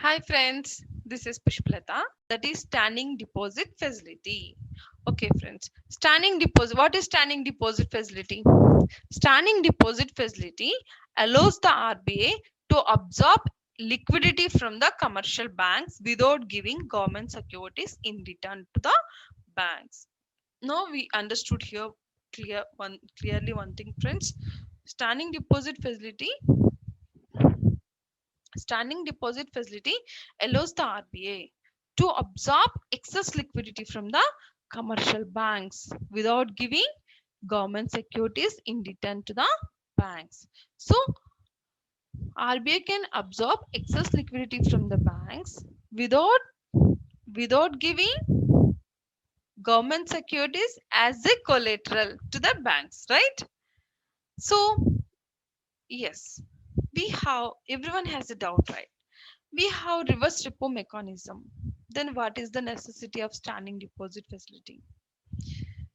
Hi friends, this is Pushpalata. That is standing deposit facility. Okay friends, standing deposit. What is standing deposit facility? Standing deposit facility allows the RBI to absorb liquidity from the commercial banks without giving government securities in return to the banks. Now we understood here clearly one thing friends. Standing deposit facility Standing deposit facility allows the RBI to absorb excess liquidity from the commercial banks without giving government securities in return to the banks. So, RBI can absorb excess liquidity from the banks without giving government securities as a collateral to the banks, right? So, yes, we have everyone has a doubt, right? We have reverse repo mechanism. Then what is the necessity of standing deposit facility?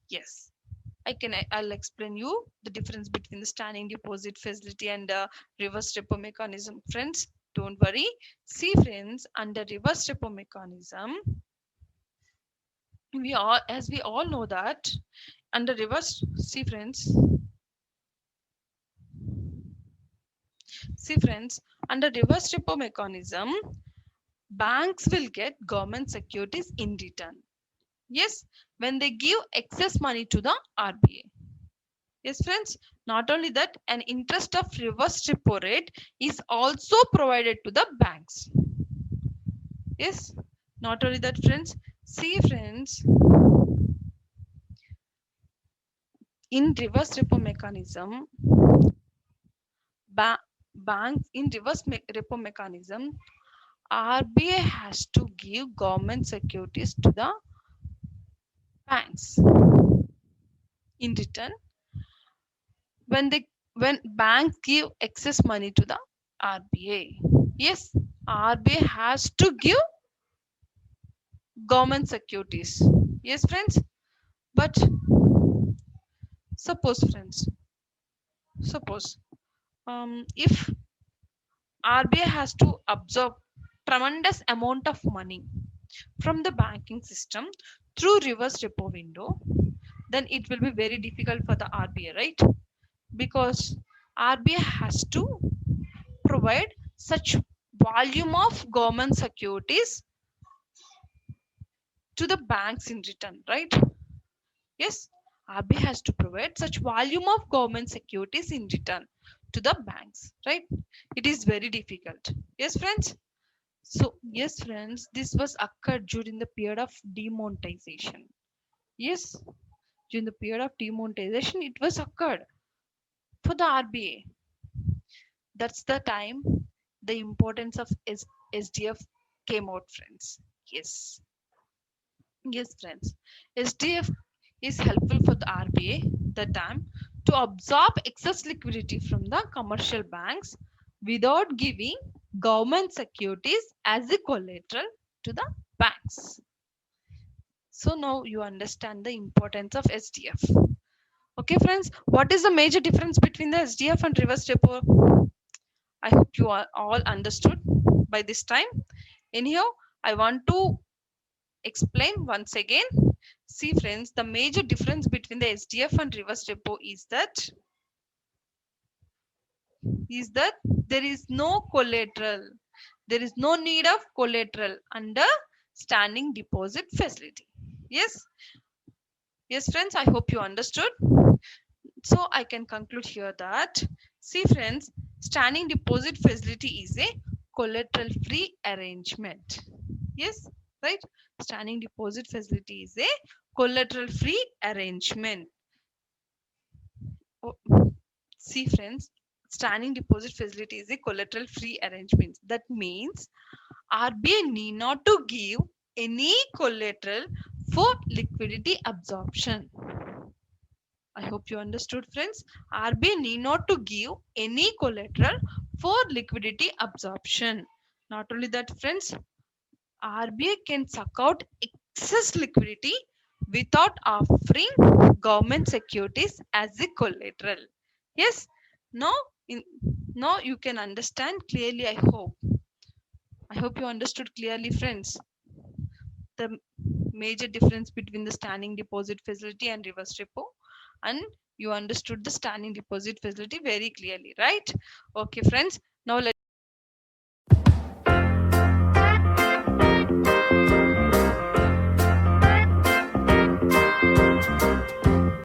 Yes, I'll explain you the difference between the standing deposit facility and reverse repo mechanism. Friends, don't worry. See friends, under reverse repo mechanism, we all know that under reverse see friends, see friends, under reverse repo mechanism, banks will get government securities in return. Yes, when they give excess money to the RBA. Yes, friends, not only that, an interest of reverse repo rate is also provided to the banks. Yes, not only that, friends. See, friends, in reverse repo mechanism, banks in repo mechanism, RBA has to give government securities to the banks. In return, when banks give excess money to the RBA, yes, RBA has to give government securities. Yes, friends. But suppose, friends, suppose if RBI has to absorb tremendous amount of money from the banking system through reverse repo window, then it will be very difficult for the RBI, right? Because RBI has to provide such volume of government securities to the banks in return, right? Yes, RBI has to provide such volume of government securities in return to the banks, right? It is very difficult. Yes, friends. So, yes, friends, this was occurred during the period of demonetization. Yes, during the period of demonetization, it was occurred for the RBA. That's the time the importance of SDF came out, friends. Yes, yes, friends. SDF is helpful for the RBA the time to absorb excess liquidity from the commercial banks without giving government securities as a collateral to the banks. So now you understand the importance of SDF. Okay, friends, what is the major difference between the SDF and reverse repo? I hope you all understood by this time. Anyhow, I want to explain once again. See, friends, the major difference between the SDF and reverse repo is that there is no collateral. There is no need of collateral under standing deposit facility. Yes, yes, friends. I hope you understood. So I can conclude here that see, friends, standing deposit facility is a collateral free arrangement. Yes, right? Standing deposit facility is a collateral free arrangement. Oh, see, friends, standing deposit facility is a collateral free arrangement. That means RBI need not to give any collateral for liquidity absorption. I hope you understood, friends. RBI need not to give any collateral for liquidity absorption. Not only that, friends, RBI can suck out excess liquidity without offering government securities as a collateral. Yes, now in now you can understand clearly. I hope hope you understood clearly, friends, the major difference between the standing deposit facility and reverse repo, and you understood the standing deposit facility very clearly, right? Okay, friends, now let's